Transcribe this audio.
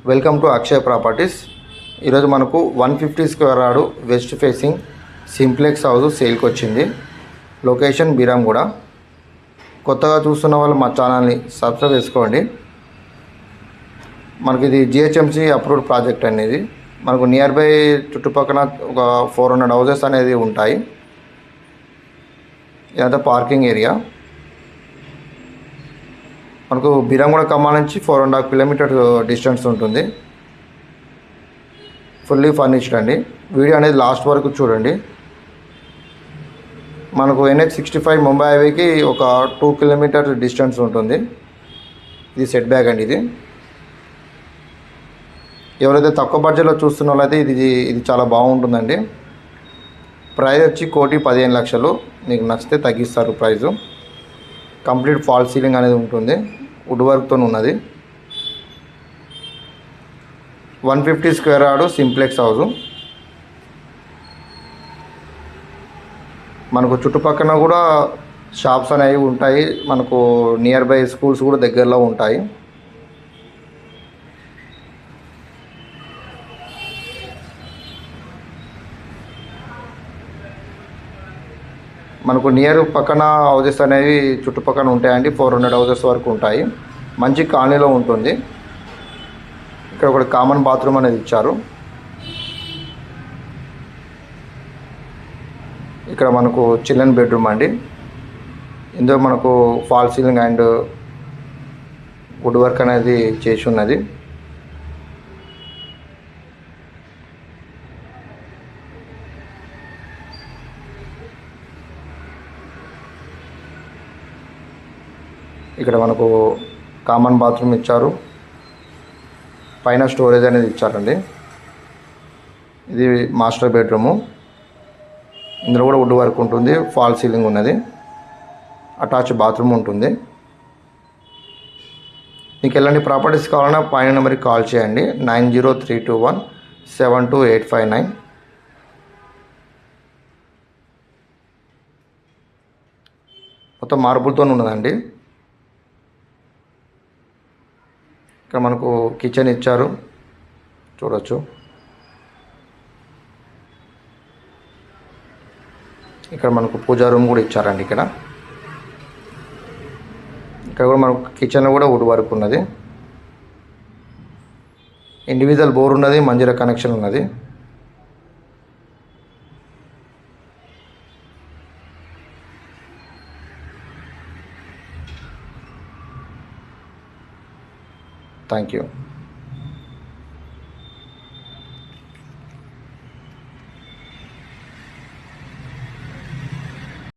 Welcome to Akshay properties. ఈరోజు మనకు 150 square yard west facing simplex house సేల్కి వచ్చింది. లొకేషన్ బీరంగూడ. కొత్తగా చూస్తున్న వాళ్ళు మా ఛానల్ని సబ్స్క్రైబ్ చేసుకోండి. మనకి ఇది జిహెచ్ఎంసి అప్రూవ్డ్ ప్రాజెక్ట్ అనేది. మనకు నియర్ బై చుట్టుపక్కల ఒక 400 హౌసెస్ అనేది ఉంటాయి. ఇదంతా పార్కింగ్ ఏరియా. మనకు బీరంగూడ ఖమ్మం నుంచి 4.5 కిలోమీటర్ డిస్టెన్స్ ఉంటుంది. ఫుల్లీ ఫర్నిష్డ్ అండి. వీడియో అనేది లాస్ట్ వరకు చూడండి. మనకు NH65 ముంబై హైవేకి ఒక 2 కిలోమీటర్ డిస్టెన్స్ ఉంటుంది. ఇది సెట్ బ్యాక్ అండి. ఇది ఎవరైతే తక్కువ బడ్జెట్లో చూస్తున్న వాళ్ళైతే ఇది చాలా బాగుంటుందండి. ప్రైస్ వచ్చి 1,15,00,000. మీకు నచ్చితే తగ్గిస్తారు ప్రైజు. కంప్లీట్ ఫాల్ సీలింగ్ అనేది ఉంటుంది. వుడ్ వర్క్తో ఉన్నది. 150 స్క్వేర్ యార్డు సింప్లెక్స్ హౌస్. మనకు చుట్టుపక్కల కూడా షాప్స్ అనేవి ఉంటాయి. మనకు నియర్ బై స్కూల్స్ కూడా దగ్గరలో ఉంటాయి. మనకు నియర్ పక్కన హౌజెస్ అనేవి చుట్టుపక్కల ఉంటాయండి. 400 హౌజెస్ వరకు ఉంటాయి. మంచి కాలనీలో ఉంటుంది. ఇక్కడ ఒకటి కామన్ బాత్రూమ్ అనేది ఇచ్చారు. ఇక్కడ మనకు చిల్డ్రన్ బెడ్రూమ్ అండి. ఇందులో మనకు fall ceiling and wood work అనేది చేసి ఉన్నది. ఇక్కడ మనకు కామన్ బాత్రూమ్ ఇచ్చారు. పైన స్టోరేజ్ అనేది ఇచ్చారండి. ఇది మాస్టర్ బెడ్రూము. ఇందులో కూడా వుడ్ వర్క్ ఉంటుంది. ఫాల్ సీలింగ్ ఉన్నది. అటాచ్ బాత్రూమ్ ఉంటుంది. మీకు ఎలాంటి ప్రాపర్టీస్ కావాలన్నా పైన నెంబర్కి కాల్ చేయండి. 9032172859. మొత్తం మార్బుల్తో ఉన్నదండి. ఇక్కడ మనకు కిచెన్ ఇచ్చారు, చూడొచ్చు. ఇక్కడ మనకు పూజా రూమ్ కూడా ఇచ్చారండి. ఇక్కడ కూడా మనకు కిచెన్లో కూడా వుడ్ వర్క్ ఉన్నది. ఇండివిజువల్ బోర్ ఉన్నది. మంజీరా కనెక్షన్ ఉన్నది. Thank you.